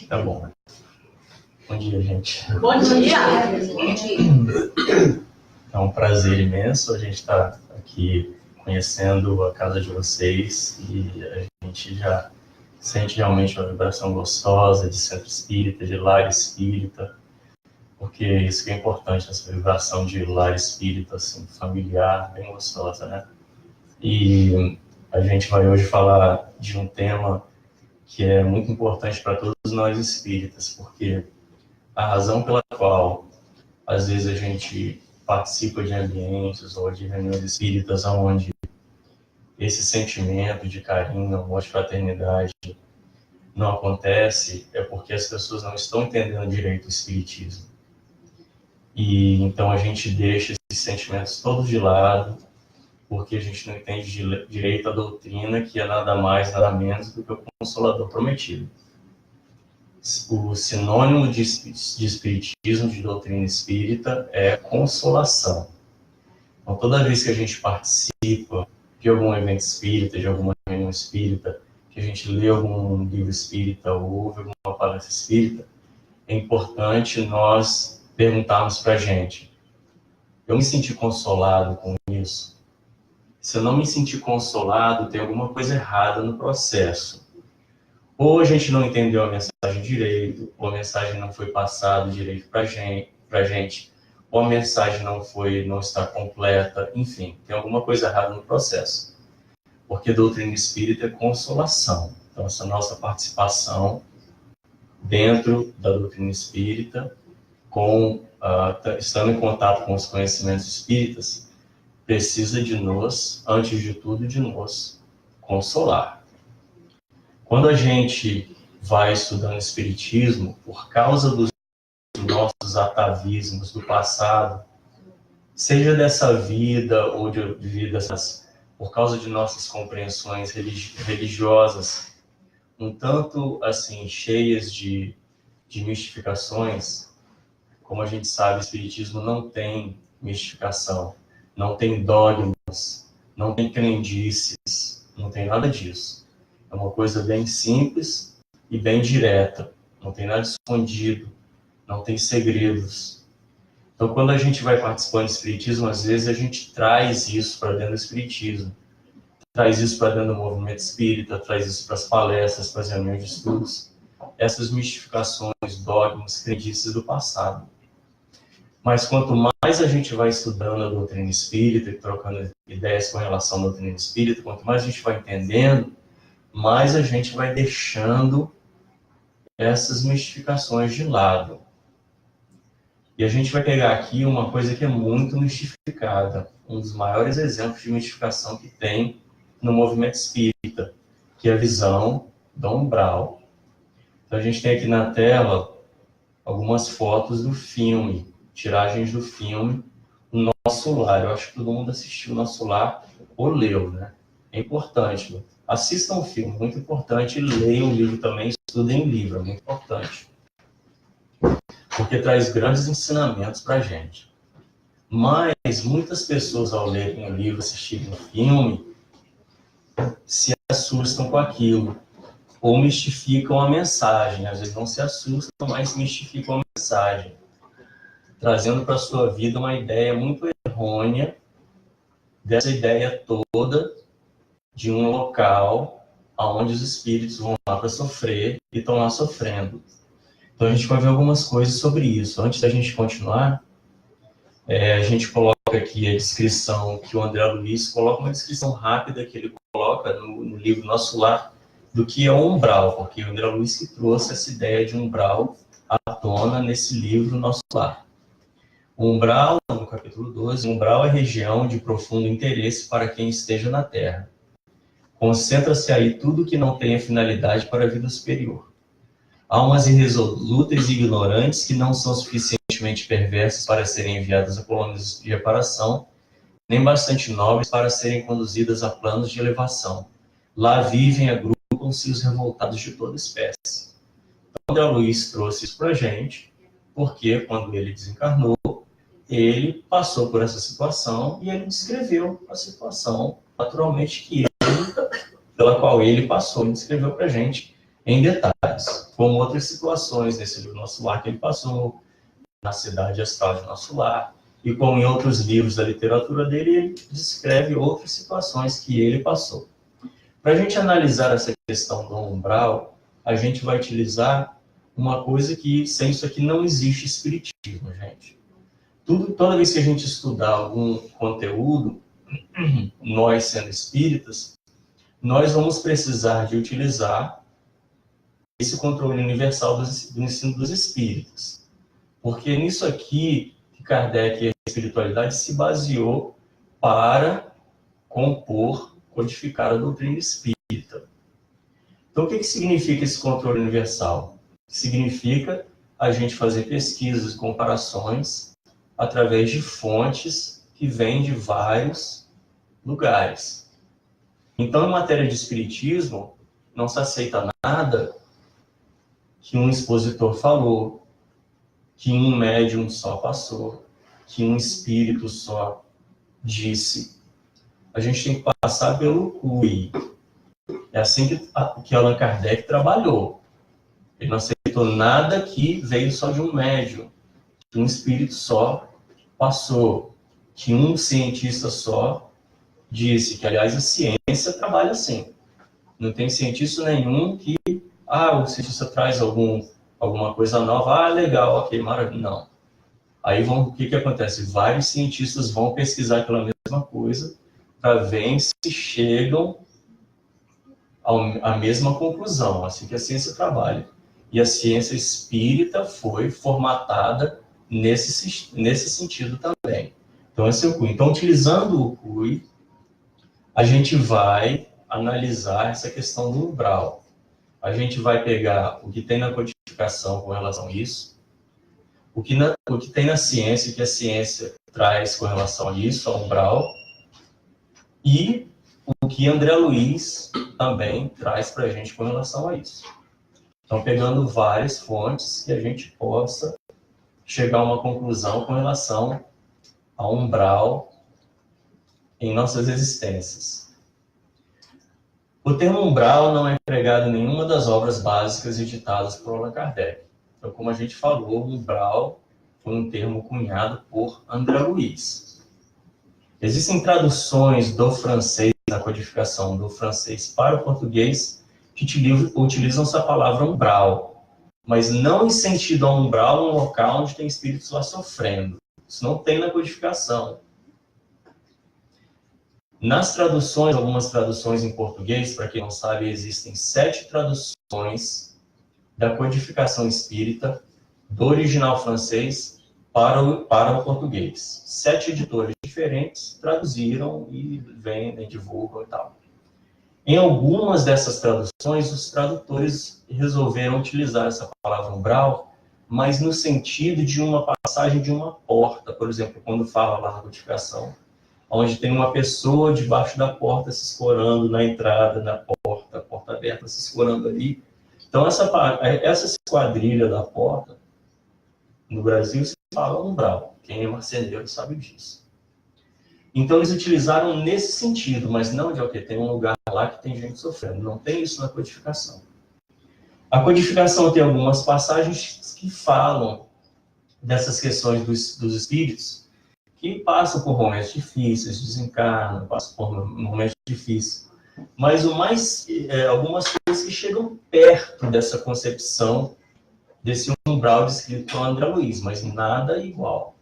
Tá bom. Bom dia, gente. Bom dia! Bom dia. É um prazer imenso a gente estar aqui conhecendo a casa de vocês e a gente já sente realmente uma vibração gostosa de centro espírita, de lar espírita, porque isso que é importante, essa vibração de lar espírita, assim, familiar, bem gostosa, né? E a gente vai hoje falar de um tema que é muito importante para todos nós espíritas, porque a razão pela qual às vezes a gente participa de ambientes ou de reuniões espíritas onde esse sentimento de carinho, amor, de fraternidade não acontece, é porque as pessoas não estão entendendo direito o espiritismo. E então a gente deixa esses sentimentos todos de lado, porque a gente não entende direito a doutrina, que é nada mais, nada menos do que o Consolador Prometido. O sinônimo de espiritismo, de doutrina espírita, é consolação. Então, toda vez que a gente participa de algum evento espírita, de alguma reunião espírita, que a gente lê algum livro espírita ou ouve alguma palestra espírita, é importante nós perguntarmos para a gente: eu me senti consolado com isso? Se eu não me sentir consolado, tem alguma coisa errada no processo. Ou a gente não entendeu a mensagem direito, ou a mensagem não foi passada direito para a gente, ou a mensagem não está completa, enfim, tem alguma coisa errada no processo. Porque a doutrina espírita é consolação. Então, essa nossa participação dentro da doutrina espírita, estando em contato com os conhecimentos espíritas, precisa de nos, antes de tudo, de nos consolar. Quando a gente vai estudando espiritismo, por causa dos nossos atavismos do passado, seja dessa vida ou de vidas, por causa de nossas compreensões religiosas, um tanto assim cheias de mistificações, como a gente sabe, o espiritismo não tem mistificação, não tem dogmas, não tem crendices, não tem nada disso. É uma coisa bem simples e bem direta, não tem nada escondido, não tem segredos. Então, quando a gente vai participando do espiritismo, às vezes a gente traz isso para dentro do espiritismo, traz isso para dentro do movimento espírita, traz isso para as palestras, para as reuniões de estudos, essas mistificações, dogmas, crendices do passado. Mas quanto mais a gente vai estudando a doutrina espírita e trocando ideias com relação à doutrina espírita, quanto mais a gente vai entendendo, mais a gente vai deixando essas mistificações de lado. E a gente vai pegar aqui uma coisa que é muito mistificada, um dos maiores exemplos de mistificação que tem no movimento espírita, que é a visão do umbral. Então a gente tem aqui na tela algumas fotos do filme, tiragens do filme O Nosso Lar. Eu acho que todo mundo assistiu O Nosso Lar ou leu, né? É importante. Assistam o filme, muito importante, e leiam o livro também, estudem o livro, é muito importante. Porque traz grandes ensinamentos para a gente. Mas muitas pessoas, ao lerem o livro, assistirem o filme, se assustam com aquilo, ou mistificam a mensagem. Às vezes não se assustam, mas mistificam a mensagem, trazendo para a sua vida uma ideia muito errônea, dessa ideia toda de um local onde os espíritos vão lá para sofrer e estão lá sofrendo. Então a gente vai ver algumas coisas sobre isso. Antes da gente continuar, a gente coloca aqui a descrição que o André Luiz coloca, uma descrição rápida que ele coloca no livro Nosso Lar, do que é o umbral, porque o André Luiz que trouxe essa ideia de umbral à tona nesse livro Nosso Lar. O umbral, no capítulo 12, o umbral é região de profundo interesse para quem esteja na Terra. Concentra-se aí tudo que não tenha finalidade para a vida superior. Almas irresolutas e ignorantes que não são suficientemente perversas para serem enviadas a colônias de reparação, nem bastante nobres para serem conduzidas a planos de elevação. Lá vivem, agrupam-se os revoltados de toda espécie. Então, André Luiz trouxe isso para a gente, porque quando ele desencarnou, ele passou por essa situação e ele descreveu a situação, naturalmente, pela qual ele passou, ele descreveu para a gente em detalhes, como outras situações nesse livro Nosso Lar que ele passou, na cidade astral de Nosso Lar, e como em outros livros da literatura dele, ele descreve outras situações que ele passou. Para a gente analisar essa questão do umbral, a gente vai utilizar uma coisa que, sem isso aqui, não existe espiritismo, gente. Toda vez que a gente estudar algum conteúdo, nós sendo espíritas, nós vamos precisar de utilizar esse controle universal do ensino dos espíritas. Porque nisso aqui, que Kardec e a espiritualidade se baseou para compor, codificar a doutrina espírita. Então, o que significa esse controle universal? Significa a gente fazer pesquisas e comparações através de fontes que vêm de vários lugares. Então, em matéria de espiritismo, não se aceita nada que um expositor falou, que um médium só passou, que um espírito só disse. A gente tem que passar pelo CUI. É assim que Allan Kardec trabalhou. Ele não aceitou nada que veio só de um médium, que um espírito só passou, que um cientista só disse, que aliás a ciência trabalha assim. Não tem cientista nenhum que, o cientista traz alguma coisa nova, legal, ok, maravilha. Não. Aí o que acontece? Vários cientistas vão pesquisar pela mesma coisa para ver se chegam à mesma conclusão, assim que a ciência trabalha. E a ciência espírita foi formatada nesse sentido também. Então, esse é o CUI. Então, utilizando o CUI, a gente vai analisar essa questão do umbral. A gente vai pegar o que tem na codificação com relação a isso, o que tem na ciência, que a ciência traz com relação a isso, ao umbral, e o que André Luiz também traz para a gente com relação a isso. Então, pegando várias fontes que a gente possa chegar a uma conclusão com relação ao umbral em nossas existências. O termo umbral não é empregado em nenhuma das obras básicas editadas por Allan Kardec. Então, como a gente falou, umbral foi um termo cunhado por André Luiz. Existem traduções do francês, na codificação do francês para o português, que utilizam essa palavra umbral, mas não em sentido a umbral, um local onde tem espíritos lá sofrendo. Isso não tem na codificação. Nas traduções, algumas traduções em português, para quem não sabe, existem 7 traduções da codificação espírita do original francês para o português. 7 editores diferentes traduziram e vendem, divulgam e tal. Em algumas dessas traduções, os tradutores resolveram utilizar essa palavra umbral, mas no sentido de uma passagem de uma porta. Por exemplo, quando fala lá na codificação, onde tem uma pessoa debaixo da porta se escorando na entrada da porta, a porta aberta se escorando ali. Então, essa esquadrilha da porta, no Brasil, se fala umbral. Quem é marceneiro sabe disso. Então, eles utilizaram nesse sentido, mas não de tem um lugar lá que tem gente sofrendo. Não tem isso na codificação. A codificação tem algumas passagens que falam dessas questões dos espíritos, que passam por momentos difíceis, desencarnam, passam por momentos difíceis. Mas algumas coisas que chegam perto dessa concepção, desse umbral descrito por André Luiz, mas nada igual.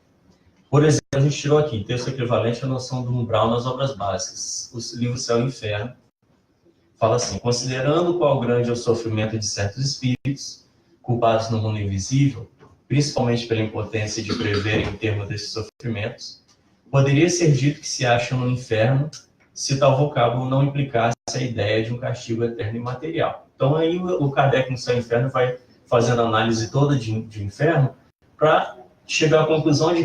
Por exemplo, a gente tirou aqui, texto equivalente à noção do umbral nas obras básicas. O livro Céu e Inferno fala assim: considerando qual grande é o sofrimento de certos espíritos, culpados no mundo invisível, principalmente pela impotência de prever em termos desses sofrimentos, poderia ser dito que se acham no inferno se tal vocábulo não implicasse a ideia de um castigo eterno e material. Então aí o Kardec no Céu e Inferno vai fazendo a análise toda de inferno para chegar à conclusão de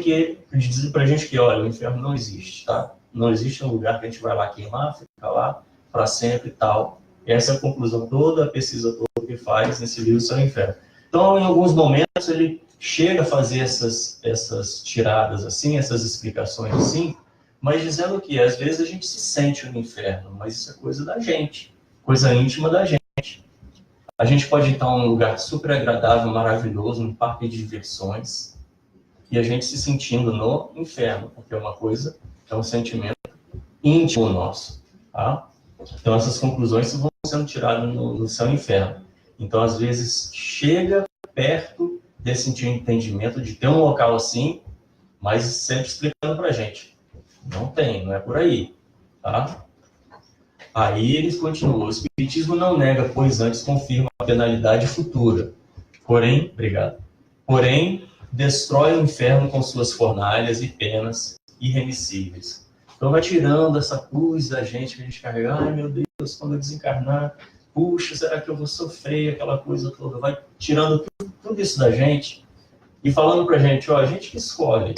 dizer para a gente que, olha, o inferno não existe, tá? Não existe um lugar que a gente vai lá queimar, ficar lá para sempre e tal. E essa é a conclusão toda, a pesquisa toda que faz nesse livro Céu e Inferno. Então, em alguns momentos, ele chega a fazer essas tiradas assim, essas explicações assim, mas dizendo que às vezes a gente se sente no inferno, mas isso é coisa da gente, coisa íntima da gente. A gente pode estar em um lugar super agradável, maravilhoso, num parque de diversões, e a gente se sentindo no inferno, porque uma coisa é um sentimento íntimo nosso, tá? Então essas conclusões vão sendo tiradas no céu e inferno. Então às vezes chega perto desse entendimento de ter um local assim, mas sempre explicando pra gente. Não tem, não é por aí, tá? Aí eles continuam. O Espiritismo não nega, pois antes confirma a penalidade futura. Porém, destrói o inferno com suas fornalhas e penas irremissíveis. Então vai tirando essa cruz da gente, que a gente carrega. Ai, meu Deus, quando eu desencarnar, puxa, será que eu vou sofrer aquela coisa toda? Vai tirando tudo isso da gente e falando pra gente, ó, a gente que escolhe.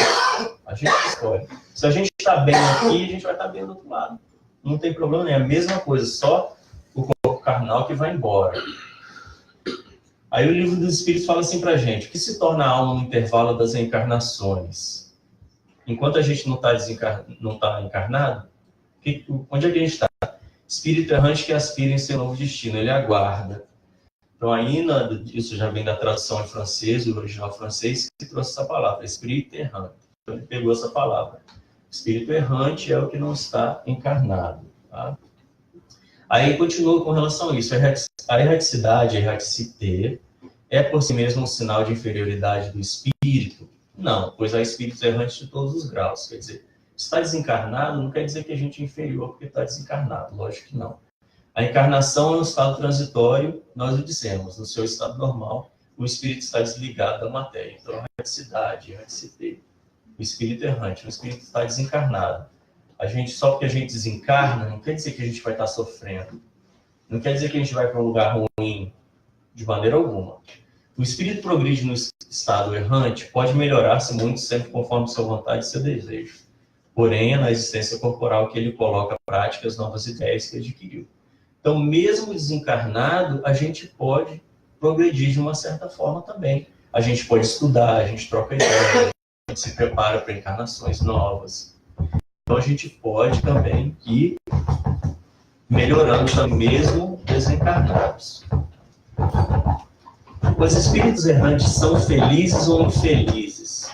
A gente que escolhe. Se a gente está bem aqui, a gente vai estar bem do outro lado. Não tem problema nenhum. É a mesma coisa, só o corpo carnal que vai embora. Aí o livro dos Espíritos fala assim pra gente, o que se torna a alma no intervalo das encarnações? Enquanto a gente não está encarnado, onde é que a gente está? Espírito errante que aspira em seu novo destino, ele aguarda. Então ainda, isso já vem da tradução em francês, o original francês, que trouxe essa palavra, espírito errante. Então ele pegou essa palavra. Espírito errante é o que não está encarnado. Tá? Aí continua com relação a isso. A erraticidade, a erraticité, é por si mesmo um sinal de inferioridade do espírito? Não, pois há espíritos errantes de todos os graus. Quer dizer, estar desencarnado não quer dizer que a gente é inferior porque está desencarnado. Lógico que não. A encarnação é um estado transitório, nós o dissemos. No seu estado normal, o espírito está desligado da matéria. Então, a erraticidade, a erraticité, o espírito errante, o espírito está desencarnado. Só porque a gente desencarna, não quer dizer que a gente vai estar sofrendo. Não quer dizer que a gente vai para um lugar ruim, de maneira alguma. O espírito progride no estado errante, pode melhorar-se muito sempre conforme sua vontade e seu desejo. Porém, é na existência corporal que ele coloca à prática as novas ideias que adquiriu. Então, mesmo desencarnado, a gente pode progredir de uma certa forma também. A gente pode estudar, a gente troca ideias, a gente se prepara para encarnações novas. Então, a gente pode também ir melhorando também, mesmo desencarnados. Os espíritos errantes são felizes ou infelizes?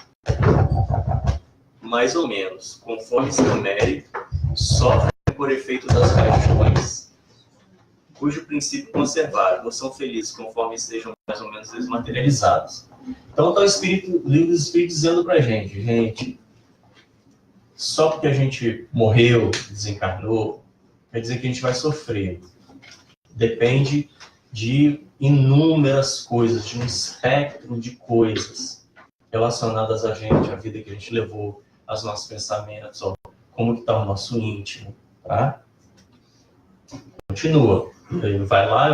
Mais ou menos. Conforme seu mérito, sofrem por efeito das paixões, cujo princípio conservaram, ou são felizes conforme estejam mais ou menos desmaterializados. Então está o livro dos Espíritos dizendo para a gente, só porque a gente morreu, desencarnou, quer dizer que a gente vai sofrer. Depende de inúmeras coisas, de um espectro de coisas relacionadas a gente, a vida que a gente levou, aos nossos pensamentos, ó, como que está o nosso íntimo, tá? Continua.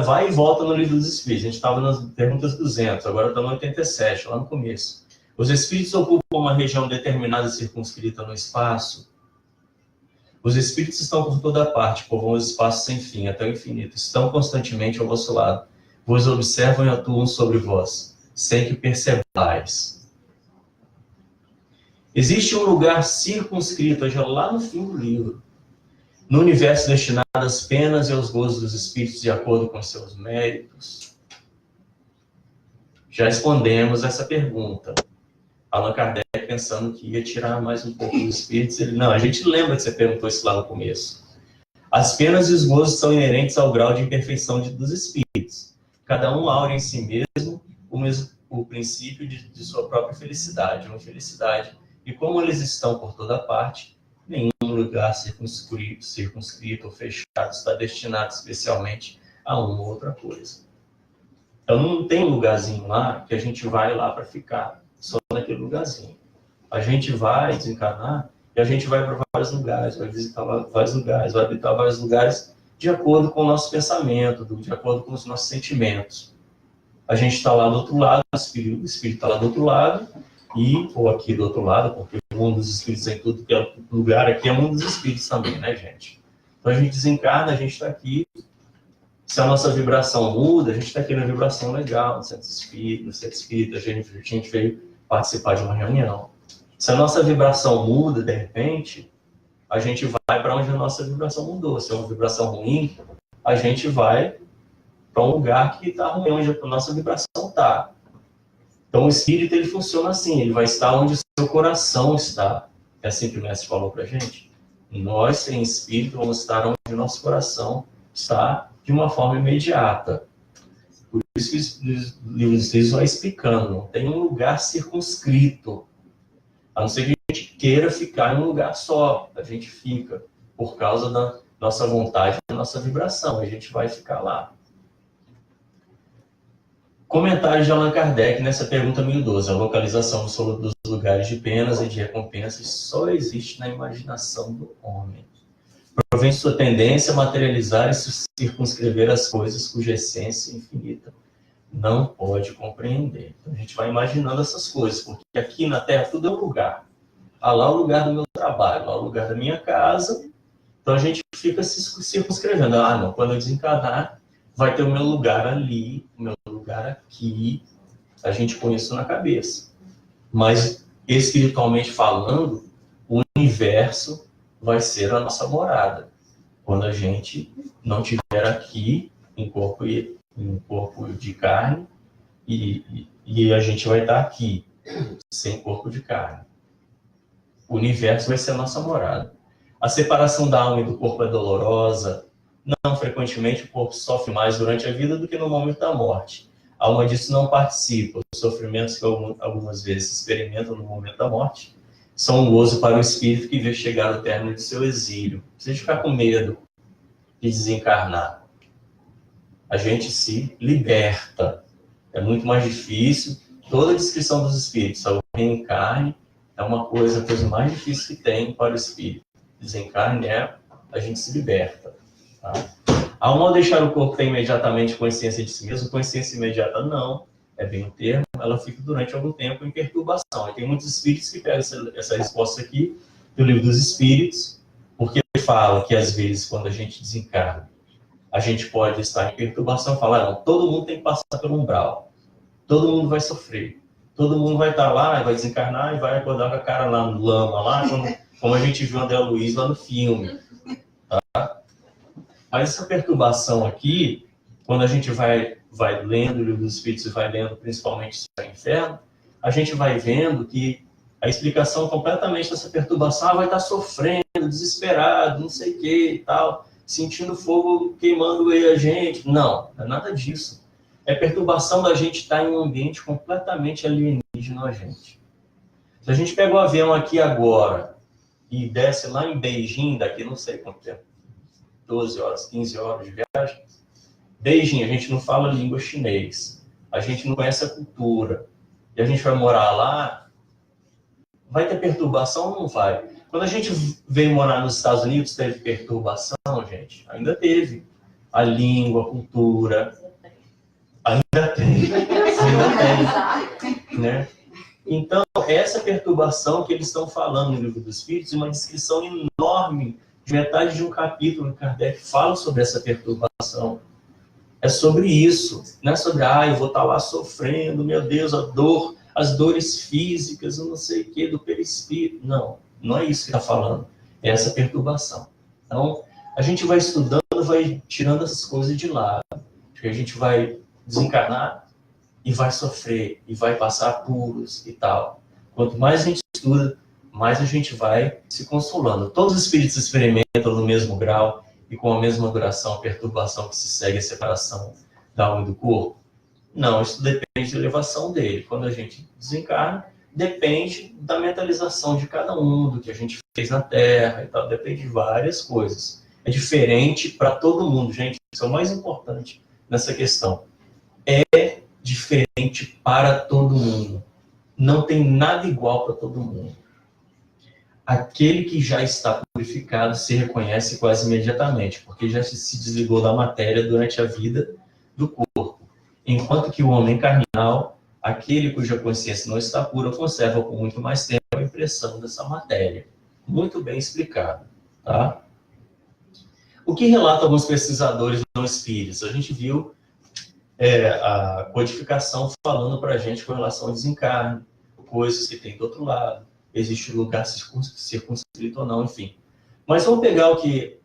Vai e volta no livro dos Espíritos. A gente estava nas perguntas 200, agora está no 87, lá no começo. Os Espíritos ocupam uma região determinada e circunscrita no espaço. Os Espíritos estão por toda parte, povoam os espaços sem fim, até o infinito. Estão constantemente ao vosso lado. Vos observam e atuam sobre vós, sem que percebais. Existe um lugar circunscrito, já lá no fim do livro, no universo destinado às penas e aos gozos dos espíritos de acordo com seus méritos? Já respondemos essa pergunta. Allan Kardec, pensando que ia tirar mais um pouco dos espíritos, não, a gente lembra que você perguntou isso lá no começo. As penas e os gozos são inerentes ao grau de imperfeição dos espíritos. Cada um aura em si mesmo o princípio de sua própria felicidade, uma felicidade. E como eles estão por toda parte, nenhum lugar circunscrito ou fechado está destinado especialmente a uma ou outra coisa. Então não tem um lugarzinho lá que a gente vai lá para ficar só naquele lugarzinho. A gente vai desencarnar e a gente vai para vários lugares, vai visitar vários lugares, vai habitar vários lugares de acordo com o nosso pensamento, de acordo com os nossos sentimentos. A gente está lá do outro lado, o espírito está lá do outro lado, ou aqui do outro lado, porque o mundo dos espíritos em tudo que é lugar aqui é o mundo dos espíritos também, né, gente? Então a gente desencarna, a gente está aqui. Se a nossa vibração muda, a gente está aqui na vibração legal, no centro espírita, a gente veio participar de uma reunião. Se a nossa vibração muda, de repente, a gente vai para onde a nossa vibração mudou. Se é uma vibração ruim, a gente vai para um lugar que está ruim, onde a nossa vibração está. Então, o espírito, ele funciona assim, ele vai estar onde o seu coração está. É assim que o mestre falou para a gente. Nós, sem espírito, vamos estar onde o nosso coração está de uma forma imediata. Por isso que o livro dos Espíritos vai explicando, não tem um lugar circunscrito. A não ser que a gente queira ficar em um lugar só, a gente fica, por causa da nossa vontade, da nossa vibração, a gente vai ficar lá. Comentário de Allan Kardec nessa pergunta 1012. A localização dos lugares de penas e de recompensas só existe na imaginação do homem. Provém sua tendência a materializar e circunscrever as coisas cuja essência infinita não pode compreender. Então a gente vai imaginando essas coisas, porque aqui na Terra tudo é um lugar. Ah, lá é o lugar do meu trabalho, lá é o lugar da minha casa. Então a gente fica se circunscrevendo. Ah, não, quando eu desencarnar, vai ter o meu lugar ali, o meu lugar aqui. A gente põe isso na cabeça. Mas, espiritualmente falando, o universo vai ser a nossa morada. Quando a gente não tiver aqui um corpo de carne e a gente vai estar aqui, sem corpo de carne. O universo vai ser a nossa morada. A separação da alma e do corpo é dolorosa. Não frequentemente o corpo sofre mais durante a vida do que no momento da morte. A alma disso não participa. Os sofrimentos que algumas vezes se experimentam no momento da morte são um gozo para o espírito que vê chegar ao término de seu exílio. Não precisa ficar com medo de desencarnar. A gente se liberta. É muito mais difícil. Toda a descrição dos espíritos, o reencarne é a coisa mais difícil que tem para o espírito. Desencarne a gente se liberta. Tá? A alma, ao deixar o corpo, tem imediatamente consciência de si mesmo. Consciência imediata não, é bem o termo. Ela fica durante algum tempo em perturbação. E tem muitos espíritos que pegam essa resposta aqui do Livro dos Espíritos, porque ele fala que às vezes quando a gente desencarna, a gente pode estar em perturbação e falar, não, todo mundo tem que passar pelo umbral. Todo mundo vai sofrer. Todo mundo vai estar lá, vai desencarnar e vai acordar com a cara lá no lama, lá como a gente viu André Luiz lá no filme. Tá? Mas essa perturbação aqui, quando a gente vai lendo o Livro dos Espíritos e vai lendo principalmente o Inferno, a gente vai vendo que a explicação completamente dessa perturbação vai estar sofrendo, desesperado, não sei o que e tal, sentindo fogo queimando a gente. Não é nada disso. É perturbação da gente estar em um ambiente completamente alienígena a gente. Se a gente pega o avião aqui agora e desce lá em Beijing, daqui não sei quanto tempo, 12 horas, 15 horas de viagem, Beijing, a gente não fala língua chinês, a gente não conhece a cultura, e a gente vai morar lá, vai ter perturbação ou não vai? Quando a gente veio morar nos Estados Unidos, teve perturbação, gente? Ainda teve. A língua, a cultura... Ainda tem, né? Então, essa perturbação que eles estão falando no Livro dos Espíritos, uma descrição enorme, de metade de um capítulo que Kardec fala sobre essa perturbação. É sobre isso, não é sobre, eu vou estar lá sofrendo, meu Deus, a dor, as dores físicas, eu não sei o que, do perispírito. Não, não é isso que está falando, é essa perturbação. Então, a gente vai estudando, vai tirando essas coisas de lado, porque a gente vai desencarnar e vai sofrer, e vai passar apuros e tal. Quanto mais a gente estuda, mais a gente vai se consolando. Todos os espíritos experimentam no mesmo grau e com a mesma duração a perturbação que se segue a separação da alma e do corpo? Não, isso depende da elevação dele. Quando a gente desencarna, depende da mentalização de cada um, do que a gente fez na Terra e tal, depende de várias coisas. É diferente para todo mundo, gente. Isso é o mais importante nessa questão. É diferente para todo mundo. Não tem nada igual para todo mundo. Aquele que já está purificado se reconhece quase imediatamente, porque já se desligou da matéria durante a vida do corpo. Enquanto que o homem carnal, aquele cuja consciência não está pura, conserva por muito mais tempo a impressão dessa matéria. Muito bem explicado. Tá? O que relata alguns pesquisadores não espíritas? A gente viu a codificação falando para a gente com relação ao desencarne, coisas que tem do outro lado, existe lugar circunscrito ou não, enfim. Mas vamos pegar o que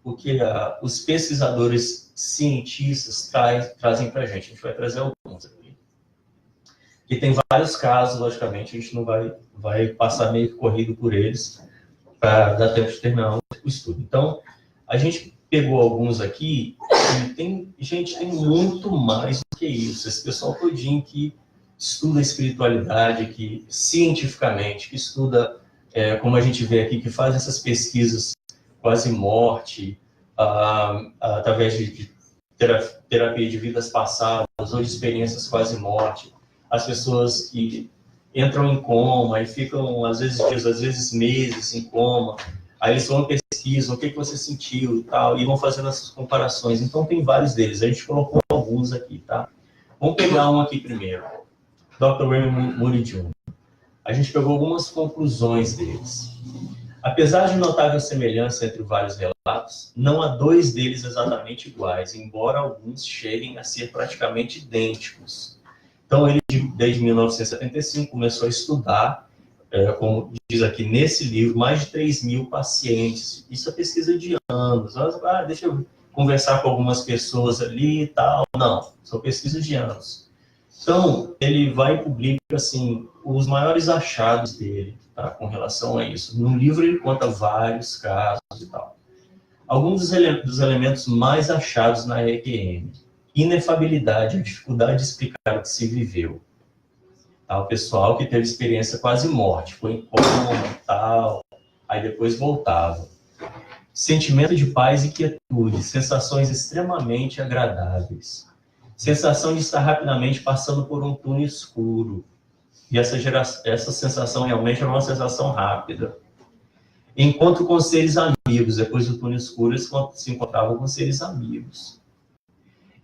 os pesquisadores cientistas trazem para a gente. A gente vai trazer alguns aqui. E tem vários casos, logicamente, a gente não vai passar meio corrido por eles para dar tempo de terminar o estudo. Então, a gente pegou alguns aqui e tem muito mais do que isso. Esse pessoal todinho que estuda a espiritualidade, que cientificamente, que estuda, como a gente vê aqui, que faz essas pesquisas quase morte, através de terapia de vidas passadas ou de experiências quase morte. As pessoas que entram em coma e ficam, às vezes dias, às vezes meses em coma, aí eles vão pesquisam o que você sentiu e tal, e vão fazendo essas comparações. Então tem vários deles, a gente colocou alguns aqui, tá? Vamos pegar um aqui primeiro, Dr. Raymond Moody Jr. A gente pegou algumas conclusões deles. Apesar de notável semelhança entre vários relatos, não há dois deles exatamente iguais, embora alguns cheguem a ser praticamente idênticos. Então, ele, desde 1975, começou a estudar, como diz aqui nesse livro, mais de 3.000 pacientes. Isso é pesquisa de anos. Deixa eu conversar com algumas pessoas ali e tal. Não, são pesquisas de anos. Então, ele vai e publica, assim, os maiores achados dele, tá, com relação a isso. No livro, ele conta vários casos e tal. Alguns dos elementos mais achados na EQM. Inefabilidade, a dificuldade de explicar o que se viveu. Tá, o pessoal que teve experiência quase morte, foi em coma e tal, aí depois voltava. Sentimento de paz e quietude, sensações extremamente agradáveis. Sensação de estar rapidamente passando por um túnel escuro. E essa sensação realmente era uma sensação rápida. Encontro com seres amigos, depois do túnel escuro, eles se encontravam com seres amigos.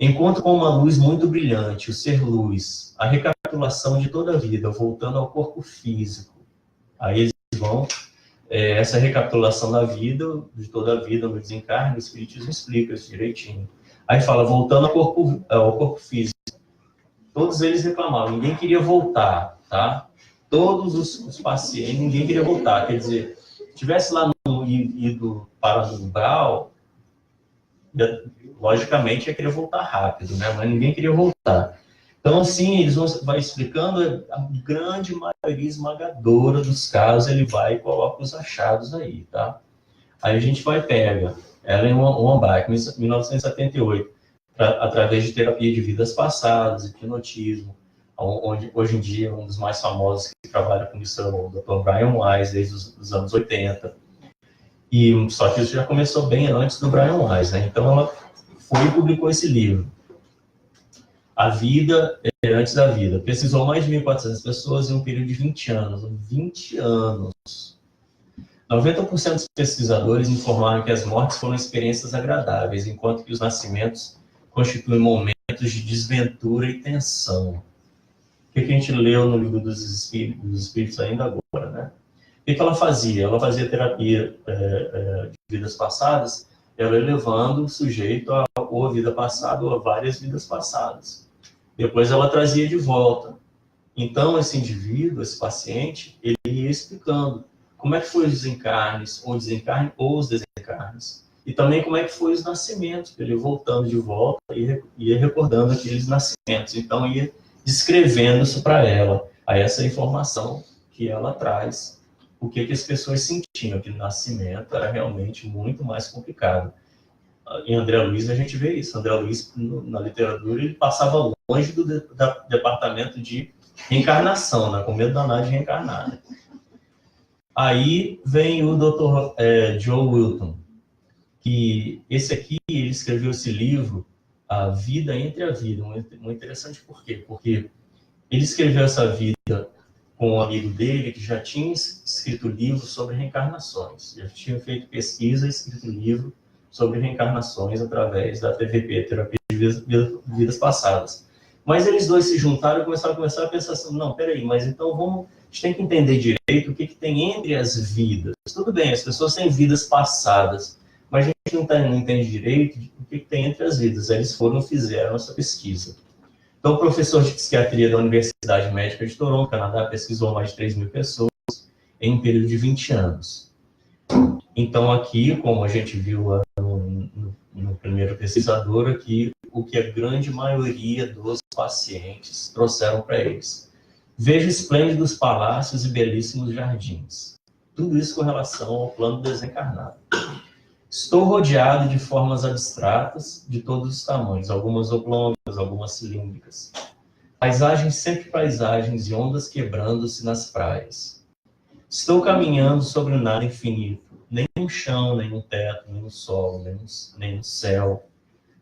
Encontro com uma luz muito brilhante, o ser luz, a recapitulação de toda a vida, voltando ao corpo físico. Aí eles vão, essa recapitulação da vida, de toda a vida, no desencarne, o Espiritismo explica isso direitinho. Aí fala, voltando ao corpo físico. Todos eles reclamavam, ninguém queria voltar, tá? Todos os pacientes, ninguém queria voltar. Quer dizer, se tivesse lá ido para o umbral, logicamente ia querer voltar rápido, né? Mas ninguém queria voltar. Então, assim, eles vão explicando, a grande maioria esmagadora dos casos, ele vai e coloca os achados aí, tá? Aí a gente pega Ellen Wambach, 1978, através de terapia de vidas passadas, hipnotismo, onde hoje em dia um dos mais famosos que trabalha com isso é o Dr. Brian Weiss, desde os anos 80. Só que isso já começou bem antes do Brian Weiss, né? Então ela foi e publicou esse livro. A Vida Antes da Vida. Pesquisou mais de 1.400 pessoas em um período de 20 anos. 20 anos. 90% dos pesquisadores informaram que as mortes foram experiências agradáveis, enquanto que os nascimentos constituem momentos de desventura e tensão. O que a gente leu no livro dos Espíritos ainda agora, né? O que ela fazia? Ela fazia terapia de vidas passadas, ela ia levando o sujeito a vida passada ou a várias vidas passadas. Depois ela trazia de volta. Então, esse indivíduo, esse paciente, ele ia explicando como é que foi os desencarnes, ou os desencarnes. E também como é que foi os nascimentos, ele ia voltando de volta e ia recordando aqueles nascimentos. Então, ia descrevendo isso para ela. Aí essa informação que ela traz, o que as pessoas sentiam, que o nascimento era realmente muito mais complicado. Em André Luiz a gente vê isso. André Luiz, na literatura, ele passava longe do departamento de reencarnação, né? Com medo danado de reencarnar. Né? Aí vem o Dr. Joe Wilton, que esse aqui, ele escreveu esse livro, A Vida Entre a Vida. Muito interessante por quê? Porque ele escreveu essa vida com um amigo dele que já tinha escrito livro sobre reencarnações. Já tinha feito pesquisa e escrito livro sobre reencarnações através da TVP, Terapia de Vidas Passadas. Mas eles dois se juntaram e começaram a conversar a pensar assim, não, peraí, mas então a gente tem que entender direito o que tem entre as vidas. Tudo bem, as pessoas têm vidas passadas, mas a gente não entende direito o que tem entre as vidas. Aí eles fizeram essa pesquisa. Então, o professor de psiquiatria da Universidade Médica de Toronto, Canadá, pesquisou mais de 3.000 pessoas em um período de 20 anos. Então, aqui, como a gente viu no primeiro pesquisador aqui, o que a grande maioria dos pacientes trouxeram para eles. Vejo esplêndidos palácios e belíssimos jardins. Tudo isso com relação ao plano desencarnado. Estou rodeado de formas abstratas de todos os tamanhos, algumas oblongas, algumas cilíndricas. Paisagens, sempre paisagens e ondas quebrando-se nas praias. Estou caminhando sobre o nada infinito, nem no chão, nem no teto, nem no solo, nem no céu.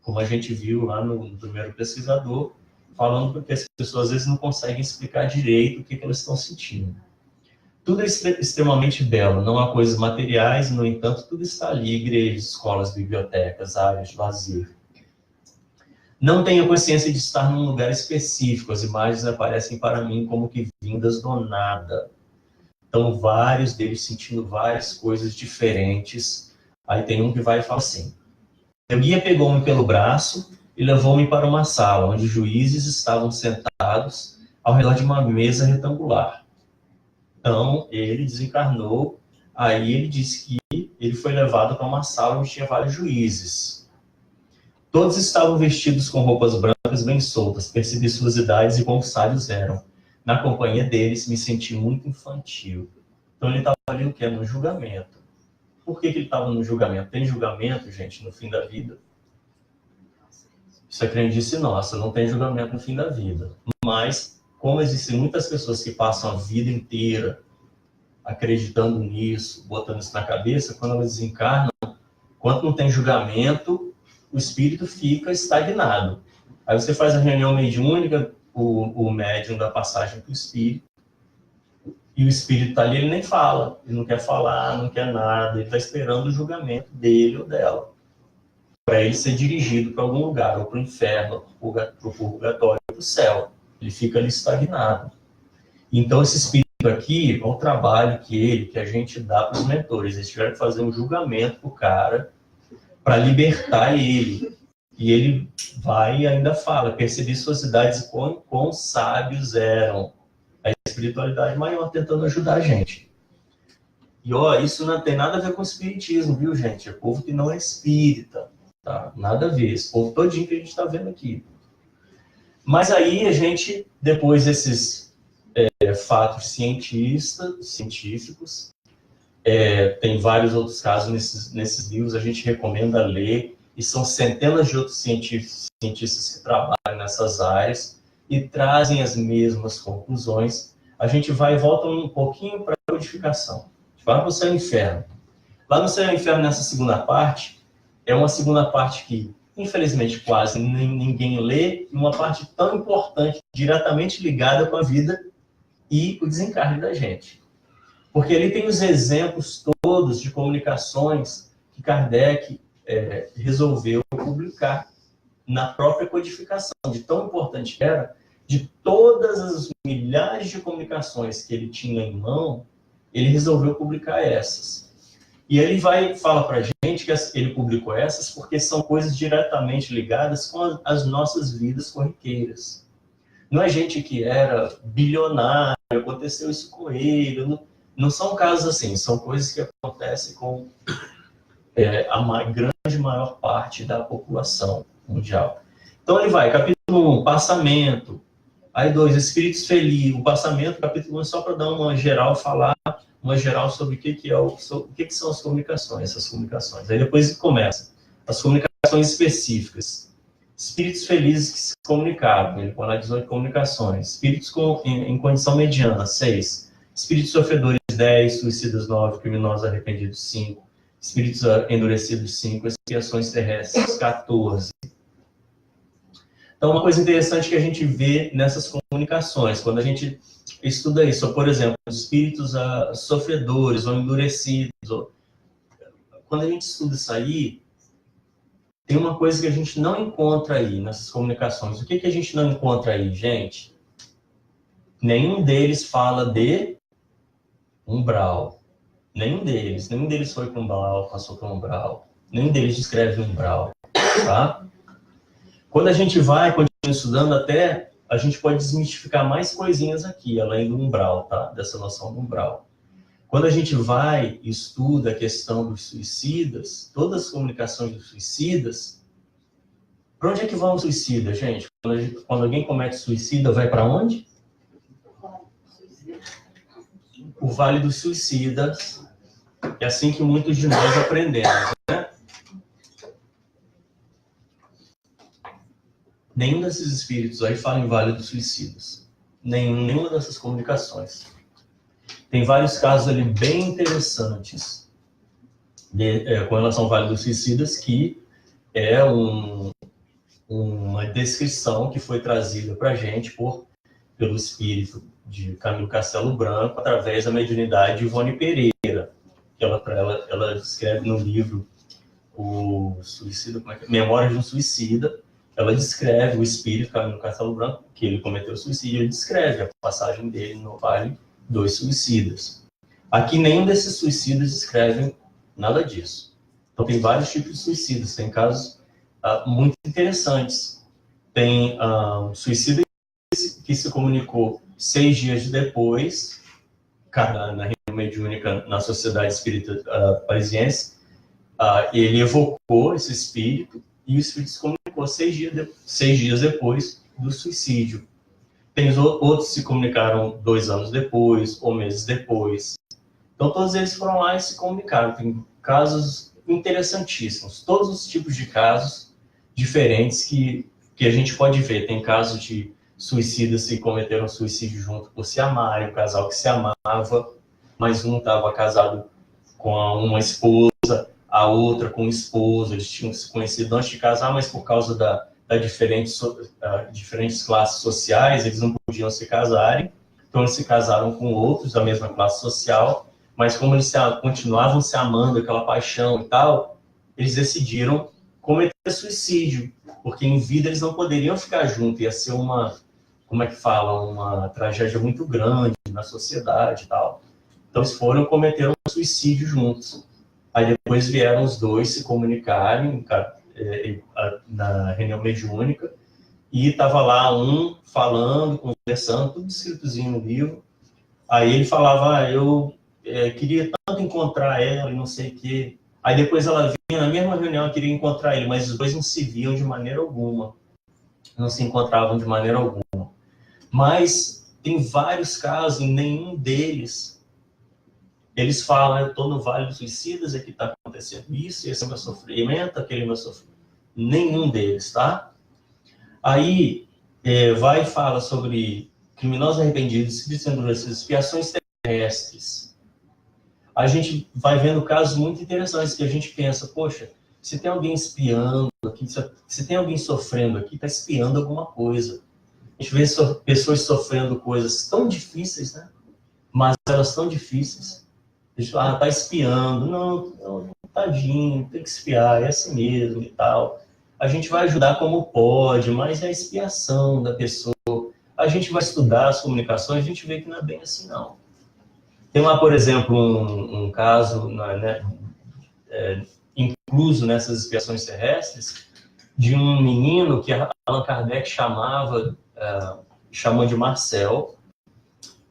Como a gente viu lá no primeiro pesquisador, falando porque as pessoas às vezes não conseguem explicar direito o que elas estão sentindo. Tudo é extremamente belo, não há coisas materiais, no entanto, tudo está ali, igrejas, escolas, bibliotecas, áreas de lazer. Não tenho consciência de estar num lugar específico, as imagens aparecem para mim como que vindas do nada. Então, vários deles sentindo várias coisas diferentes. Aí tem um que vai e fala assim: meu guia pegou-me pelo braço e levou-me para uma sala, onde juízes estavam sentados ao redor de uma mesa retangular. Então, ele desencarnou, aí ele disse que ele foi levado para uma sala onde tinha vários juízes. Todos estavam vestidos com roupas brancas bem soltas, percebi suas idades e quão sábios eram. Na companhia deles, me senti muito infantil. Então, ele estava ali o quê? No julgamento. Por que ele estava no julgamento? Tem julgamento, gente, no fim da vida? Isso é crendice nossa, não tem julgamento no fim da vida. Mas, como existem muitas pessoas que passam a vida inteira acreditando nisso, botando isso na cabeça, quando elas desencarnam, quando não tem julgamento, o espírito fica estagnado. Aí você faz a reunião mediúnica, o médium dá passagem para o espírito, e o espírito está ali, ele nem fala, ele não quer falar, não quer nada, ele está esperando o julgamento dele ou dela, para ele ser dirigido para algum lugar, ou para o inferno, para o purgatório, para o céu. Ele fica ali estagnado. Então, esse espírito aqui é o trabalho que a gente dá para os mentores. Eles tiveram que fazer um julgamento para o cara, para libertar ele. E ele vai e ainda fala: percebi suas idades e quão sábios eram. A espiritualidade maior tentando ajudar a gente. E isso não tem nada a ver com espiritismo, viu, gente? É povo que não é espírita. Tá? Nada a ver. Esse povo todinho que a gente está vendo aqui. Mas aí a gente, depois desses fatos científicos, tem vários outros casos nesses livros, a gente recomenda ler, e são centenas de outros cientistas que trabalham nessas áreas e trazem as mesmas conclusões. A gente vai e volta um pouquinho para a codificação. A gente vai para o Céu e Inferno. Lá no Céu e Inferno, nessa segunda parte, é uma segunda parte que, infelizmente, quase ninguém lê, e uma parte tão importante, diretamente ligada com a vida e o desencarne da gente. Porque ele tem os exemplos todos de comunicações que Kardec resolveu publicar na própria codificação, de tão importante que era, de todas as milhares de comunicações que ele tinha em mão, ele resolveu publicar essas. E ele fala para a gente que ele publicou essas porque são coisas diretamente ligadas com as nossas vidas corriqueiras. Não é gente que era bilionário, aconteceu isso com ele. Não são casos assim, são coisas que acontecem com a grande maior parte da população mundial. Então ele vai, capítulo 1, passamento. Aí 2, espíritos felizes. O passamento, capítulo 1, só para dar uma geral, falar uma geral sobre o que são as comunicações, essas comunicações. Aí depois começa as comunicações específicas. Espíritos felizes que se comunicavam, ele põe lá 18 comunicações. Espíritos em condição mediana, 6. Espíritos sofredores, 10. Suicidas, 9. Criminosos arrependidos, 5. Espíritos endurecidos, 5. Expiações terrestres, 14. Então, uma coisa interessante que a gente vê nessas comunicações, quando a gente estuda isso, por exemplo, os espíritos sofredores ou endurecidos, quando a gente estuda isso aí, tem uma coisa que a gente não encontra aí nessas comunicações. O que a gente não encontra aí, gente? Nenhum deles fala de umbral. Nenhum deles foi para umbral, passou para umbral. Nenhum deles descreve umbral, tá? Quando a gente vai, continua estudando, até a gente pode desmistificar mais coisinhas aqui, além do umbral, tá? Dessa noção do umbral. Quando a gente vai e estuda a questão dos suicidas, todas as comunicações dos suicidas, Para onde é que vão os suicidas, gente? Quando alguém comete suicida, vai para onde? O Vale dos Suicidas. É assim que muitos de nós aprendemos, né? Nenhum desses espíritos aí fala em Vale dos Suicidas. Nenhuma dessas comunicações. Tem vários casos ali bem interessantes com relação ao Vale dos Suicidas, que é uma descrição que foi trazida para a gente pelo espírito de Camilo Castelo Branco, através da mediunidade de Ivone Pereira. Que ela descreve no livro o suicida, Memórias de um Suicida. Ela descreve o espírito Camilo Castelo Branco, que ele cometeu suicídio, ele descreve a passagem dele no Vale dos Suicidas. Aqui nenhum desses suicidas descrevem nada disso. Então tem vários tipos de suicidas, tem casos muito interessantes. Tem um suicida que se comunicou 6 dias depois, na reunião mediúnica na Sociedade Espírita Parisiense. Ele evocou esse espírito e o espírito se comunicou 6 dias depois do suicídio. Tem outros que se comunicaram 2 anos depois ou meses depois. Então todos eles foram lá e se comunicaram. Tem casos interessantíssimos, todos os tipos de casos diferentes que a gente pode ver. Tem casos de suicidas que cometeram suicídio junto por se amarem, um casal que se amava, mas um estava casado com uma esposa, a outra com o esposo, eles tinham se conhecido antes de casar, mas por causa das diferentes classes sociais, eles não podiam se casarem, então eles se casaram com outros da mesma classe social, mas como eles continuavam se amando, aquela paixão e tal, eles decidiram cometer suicídio, porque em vida eles não poderiam ficar juntos, ia ser uma tragédia muito grande na sociedade e tal. Então eles foram e cometeram suicídio juntos. Aí depois vieram os dois se comunicarem na reunião mediúnica, e estava lá um falando, conversando, tudo escritozinho no livro. Aí ele falava, eu queria tanto encontrar ela e não sei o quê. Aí depois ela vinha na mesma reunião, eu queria encontrar ele, mas os dois não se viam de maneira alguma. Não se encontravam de maneira alguma. Mas tem vários casos, em nenhum deles eles falam, eu estou no Vale dos Suicidas, aqui está acontecendo isso, esse é o meu sofrimento, aquele é o meu sofrimento. Nenhum deles, tá? Aí vai e fala sobre criminosos arrependidos, espíritos endurecidos, expiações terrestres. A gente vai vendo casos muito interessantes que a gente pensa, poxa, se tem alguém espiando aqui, se tem alguém sofrendo aqui, está espiando alguma coisa. A gente vê pessoas sofrendo coisas tão difíceis, né? Mas elas tão difíceis. A gente fala, tá espiando. Não, tadinho, tem que espiar, é assim mesmo e tal. A gente vai ajudar como pode, mas é a expiação da pessoa. A gente vai estudar as comunicações, a gente vê que não é bem assim, não. Tem lá, por exemplo, um caso, né, incluso nessas expiações terrestres, de um menino que Allan Kardec chamou de Marcel.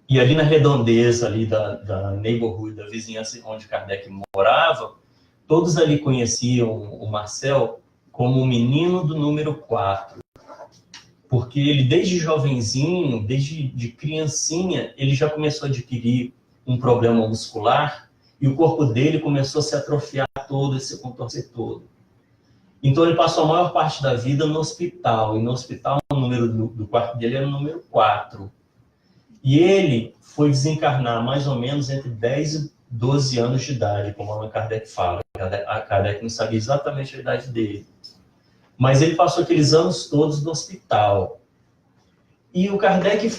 E ali na redondeza ali da neighborhood, da vizinhança onde Kardec morava, todos ali conheciam o Marcel como o menino do número 4. Porque ele, desde jovenzinho, desde de criancinha, ele já começou a adquirir um problema muscular e o corpo dele começou a se atrofiar todo, a se contorcer todo. Então ele passou a maior parte da vida no hospital, e no hospital o número do quarto dele era o número 4. E ele foi desencarnar mais ou menos entre 10 e 12 anos de idade, como Allan Kardec fala. A Kardec não sabia exatamente a idade dele. Mas ele passou aqueles anos todos no hospital. E o Kardec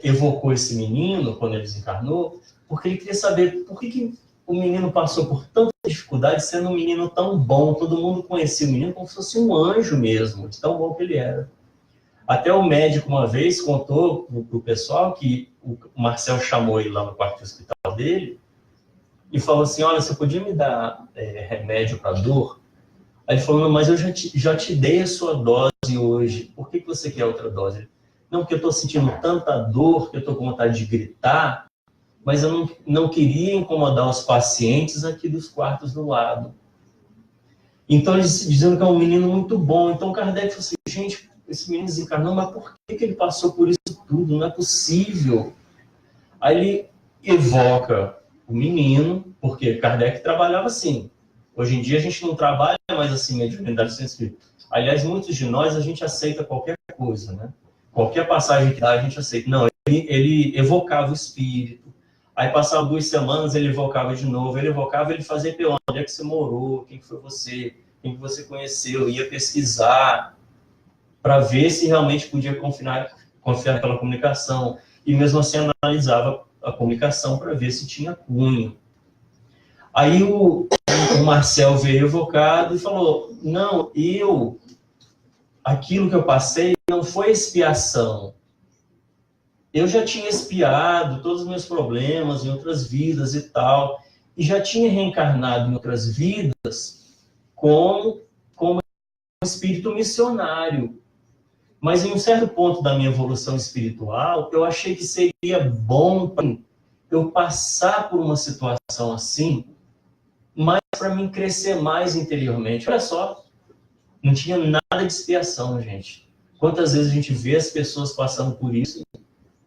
evocou esse menino, quando ele desencarnou, porque ele queria saber por que o menino passou por tanta dificuldade, sendo um menino tão bom. Todo mundo conhecia o menino como se fosse um anjo mesmo, de tão bom que ele era. Até o médico, uma vez, contou para o pessoal que o Marcel chamou ele lá no quarto de hospital dele e falou assim, olha, você podia me dar remédio para dor? Aí ele falou, não, mas eu já te dei a sua dose hoje, por que você quer outra dose? Não, porque eu estou sentindo tanta dor que eu estou com vontade de gritar, mas eu não queria incomodar os pacientes aqui dos quartos do lado. Então, eles dizendo que é um menino muito bom. Então, Kardec falou assim, gente, esse menino desencarnou, mas por que ele passou por isso tudo? Não é possível. Aí ele evoca o menino, porque Kardec trabalhava assim. Hoje em dia a gente não trabalha mais assim, mediunidade sem espírito. Aliás, muitos de nós, a gente aceita qualquer coisa, né? Qualquer passagem que dá, a gente aceita. Não, ele evocava o espírito. Aí passava 2 semanas, ele evocava de novo. Ele evocava, ele fazia pergunta, onde é que você morou? Quem foi você? Quem que você conheceu? Ia pesquisar para ver se realmente podia confiar naquela comunicação. E mesmo assim analisava a comunicação para ver se tinha cunho. Aí o Marcel veio evocado e falou, não, aquilo que eu passei não foi expiação. Eu já tinha expiado todos os meus problemas em outras vidas e tal, e já tinha reencarnado em outras vidas como espírito missionário. Mas em um certo ponto da minha evolução espiritual, eu achei que seria bom eu passar por uma situação assim, mas para mim crescer mais interiormente. Olha só, não tinha nada de expiação, gente. Quantas vezes a gente vê as pessoas passando por isso,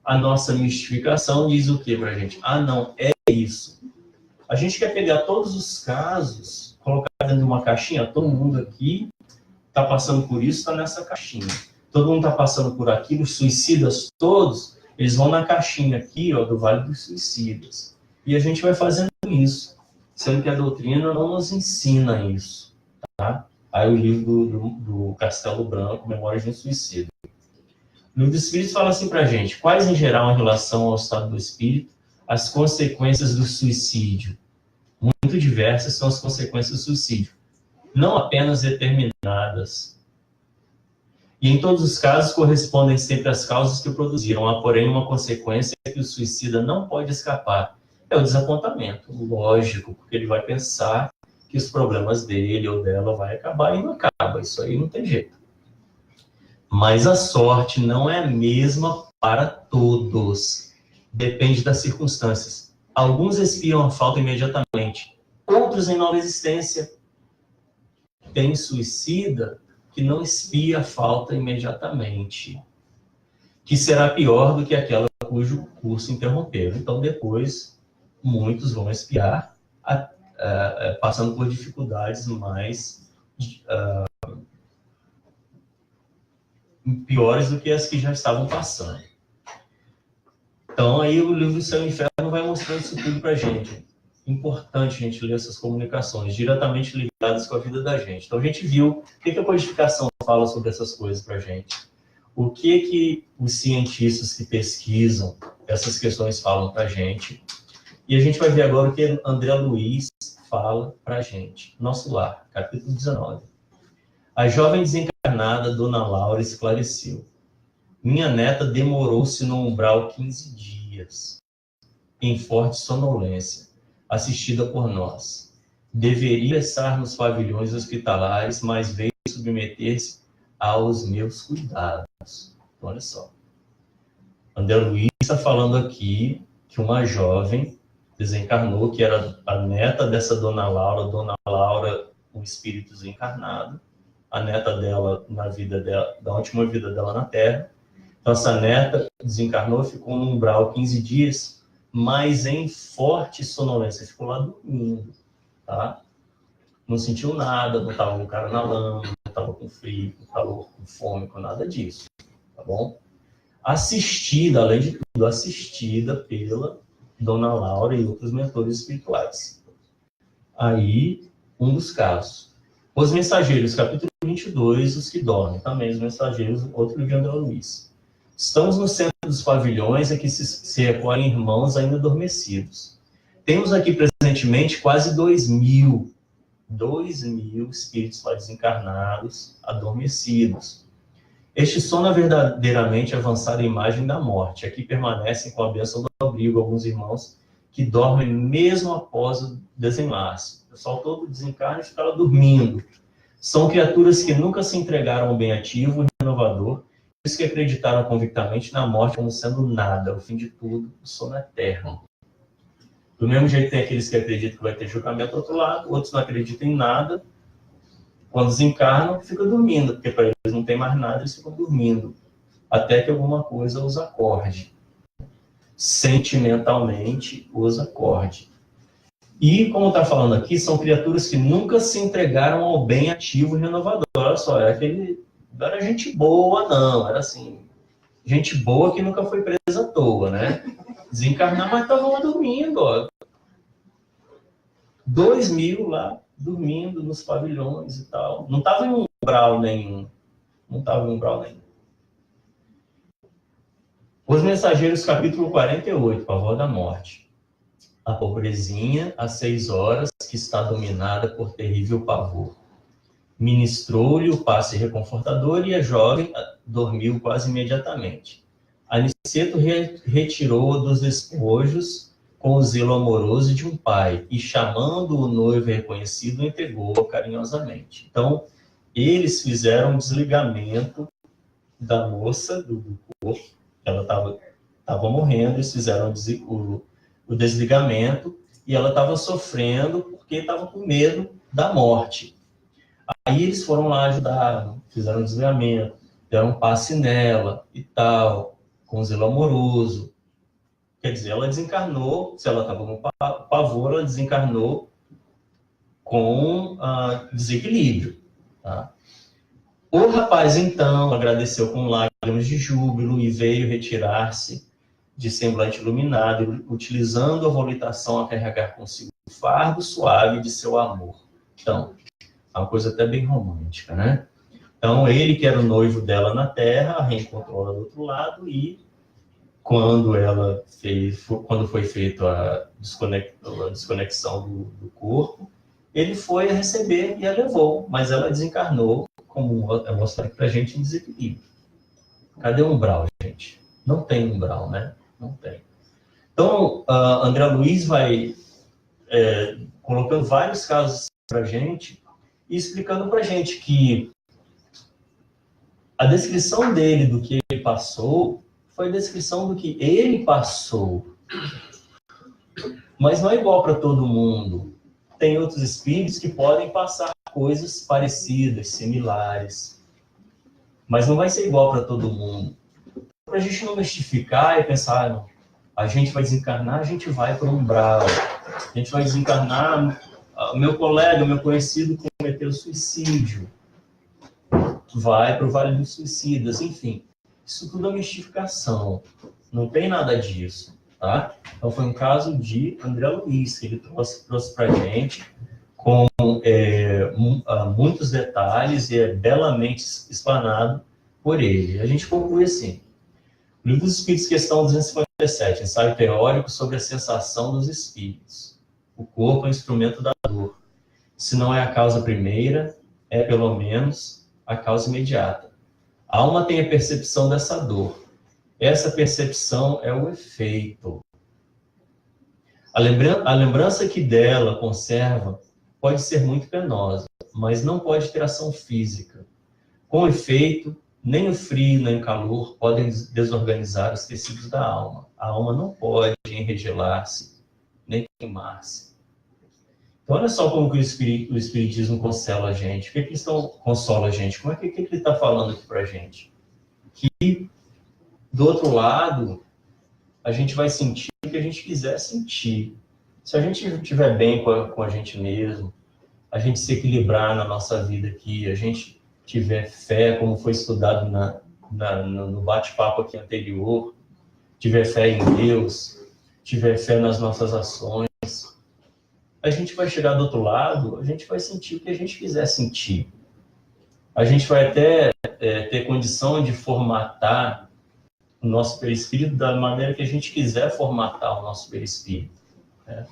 a nossa mistificação diz o que pra gente? Ah, não, é isso. A gente quer pegar todos os casos, colocar dentro de uma caixinha, todo mundo aqui está passando por isso, está nessa caixinha. Todo mundo está passando por aquilo, os suicidas todos, eles vão na caixinha aqui, ó, do Vale dos Suicidas. E a gente vai fazendo isso, sendo que a doutrina não nos ensina isso. Tá? Aí o livro do Castelo Branco, Memórias de um Suicida. O livro dos Espíritos fala assim para a gente, quais em geral, em relação ao estado do espírito, as consequências do suicídio? Muito diversas são as consequências do suicídio. Não apenas determinadas. E em todos os casos correspondem sempre às causas que o produziram. Há, porém, uma consequência que o suicida não pode escapar. É o desapontamento, lógico, porque ele vai pensar que os problemas dele ou dela vai acabar e não acaba. Isso aí não tem jeito. Mas a sorte não é a mesma para todos. Depende das circunstâncias. Alguns expiam a falta imediatamente. Outros, em nova existência, tem suicida que não expia a falta imediatamente, que será pior do que aquela cujo curso interromperam. Então, depois, muitos vão expiar, passando por dificuldades mais piores do que as que já estavam passando. Então, aí o livro do Céu e Inferno vai mostrar isso tudo para a gente. Importante a gente ler essas comunicações, diretamente ligadas com a vida da gente. Então, a gente viu o que a codificação fala sobre essas coisas para a gente. O que os cientistas que pesquisam essas questões falam para a gente. E a gente vai ver agora o que André Luiz fala para a gente. Nosso Lar, capítulo 19. A jovem desencarnada, Dona Laura, esclareceu. Minha neta demorou-se no umbral 15 dias, em forte sonolência, assistida por nós. Deveria estar nos pavilhões hospitalares, mas veio submeter-se aos meus cuidados. Olha só. André Luiz está falando aqui que uma jovem desencarnou, que era a neta dessa Dona Laura, um espírito desencarnado, a neta dela na vida dela, da última vida dela na Terra. Então, essa neta desencarnou, ficou no umbral 15 dias, mas em forte sonolência, ficou lá dormindo, tá? Não sentiu nada, não estava com o cara na lama, não estava com frio, com calor, com fome, com nada disso, tá bom? Assistida, além de tudo, assistida pela Dona Laura e outros mentores espirituais. Aí, um dos casos. Os Mensageiros, capítulo 22, os que dormem, também os Mensageiros, outro livro de André Luiz. Estamos no centro dos pavilhões em que se recolhem irmãos ainda adormecidos. Temos aqui presentemente quase 2.000 espíritos desencarnados, adormecidos. Este sono é verdadeiramente avançada imagem da morte. Aqui permanecem com a bênção do abrigo alguns irmãos que dormem mesmo após o desenlace. O pessoal todo desencarna e fica lá dormindo. São criaturas que nunca se entregaram ao bem ativo e renovador, os que acreditaram convictamente na morte como sendo nada, o fim de tudo, o sono eterno. Do mesmo jeito tem aqueles que acreditam que vai ter julgamento do outro lado, outros não acreditam em nada, Quando desencarnam, ficam dormindo, porque para eles não tem mais nada, eles ficam dormindo, até que alguma coisa os acorde. Sentimentalmente os acorde. E, como está falando aqui, são criaturas que nunca se entregaram ao bem ativo e renovador. Olha só, não era gente boa, não. Era assim, gente boa que nunca foi presa à toa, né? Desencarnar, mas estavam lá dormindo, ó. 2000 lá, dormindo nos pavilhões e tal. Não estava em umbral nenhum. Não estava em umbral nenhum. Os Mensageiros, capítulo 48, Pavor da Morte. A pobrezinha, às 6 horas, que está dominada por terrível pavor. Ministrou-lhe o passe reconfortador e a jovem dormiu quase imediatamente. Aniceto retirou-a dos despojos com o zelo amoroso de um pai e, chamando o noivo reconhecido, entregou-a carinhosamente. Então, eles fizeram um desligamento da moça, do corpo. Ela estava morrendo, eles fizeram o desligamento e ela estava sofrendo porque estava com medo da morte. Aí eles foram lá ajudar, fizeram um desligamento, deram um passe nela e tal, com zelo amoroso. Quer dizer, ela desencarnou, se ela estava com pavor, ela desencarnou com desequilíbrio. Tá? O rapaz, então, agradeceu com lágrimas de júbilo e veio retirar-se de semblante iluminado, utilizando a volitação a carregar consigo o fardo suave de seu amor. Então, é uma coisa até bem romântica, né? Então, ele, que era o noivo dela na Terra, reencontrou ela do outro lado e, quando foi feita a desconexão do corpo, ele foi a receber e a levou, mas ela desencarnou, como eu mostrei pra gente, em desequilíbrio. Cadê o umbral, gente? Não tem umbral, né? Não tem. Então, André Luiz vai colocando vários casos pra gente e explicando pra gente que a descrição dele do que ele passou foi a descrição do que ele passou. Mas não é igual para todo mundo. Tem outros espíritos que podem passar coisas parecidas, similares. Mas não vai ser igual para todo mundo. Para a gente não mistificar e pensar, não, a gente vai desencarnar, a gente vai para o umbral. A gente vai desencarnar, meu colega, meu conhecido cometeu suicídio. Vai para o Vale dos Suicidas, enfim. Isso tudo é mistificação. Não tem nada disso, tá? Então foi um caso de André Luiz, que ele trouxe para a gente com muitos detalhes e é belamente explanado por ele. A gente conclui assim. Livro dos Espíritos, questão 257, ensaio teórico sobre a sensação dos espíritos. O corpo é um instrumento da dor. Se não é a causa primeira, é pelo menos a causa imediata. A alma tem a percepção dessa dor. Essa percepção é o efeito. A lembrança que dela conserva pode ser muito penosa, mas não pode ter ação física. Com efeito, nem o frio, nem o calor podem desorganizar os tecidos da alma. A alma não pode enregelar-se, nem queimar-se. Então, olha só como que o Espiritismo consola a gente. O que ele consola a gente? Como é que ele está falando aqui para a gente? Que, do outro lado, a gente vai sentir o que a gente quiser sentir. Se a gente estiver bem com a gente mesmo, a gente se equilibrar na nossa vida aqui, a gente tiver fé, como foi estudado no bate-papo aqui anterior, tiver fé em Deus, tiver fé nas nossas ações, a gente vai chegar do outro lado, a gente vai sentir o que a gente quiser sentir. A gente vai até ter condição de formatar o nosso perispírito da maneira que a gente quiser formatar o nosso perispírito. Né?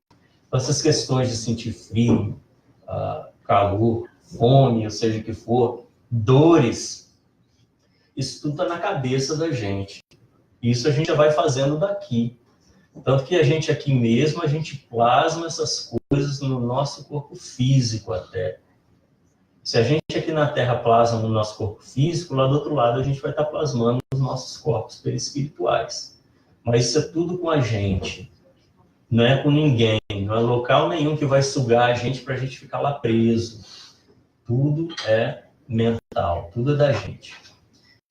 Essas questões de sentir frio, calor, fome, ou seja o que for, dores, isso tudo está na cabeça da gente. Isso a gente já vai fazendo daqui. Tanto que a gente aqui mesmo, a gente plasma essas coisas no nosso corpo físico até. Se a gente aqui na Terra plasma no nosso corpo físico, lá do outro lado a gente vai estar plasmando nos nossos corpos perispirituais. Mas isso é tudo com a gente. Não é com ninguém. Não é local nenhum que vai sugar a gente para a gente ficar lá preso. Tudo é mental, tudo é da gente.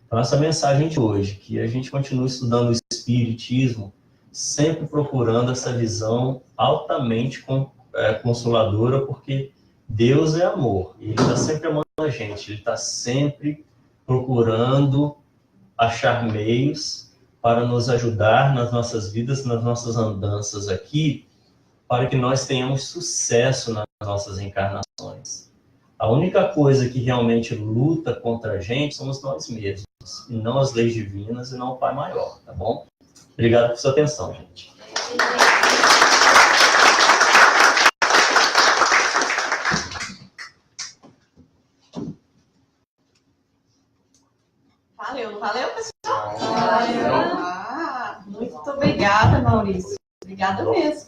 Então, essa mensagem de hoje, que a gente continue estudando o Espiritismo, sempre procurando essa visão altamente consoladora, porque Deus é amor, e Ele está sempre amando a gente, Ele está sempre procurando achar meios para nos ajudar nas nossas vidas, nas nossas andanças aqui, para que nós tenhamos sucesso nas nossas encarnações. A única coisa que realmente luta contra a gente somos nós mesmos, e não as leis divinas e não o Pai Maior, tá bom? Obrigado por sua atenção, gente. Valeu, pessoal? Valeu. Muito obrigada, Maurício. Obrigada mesmo.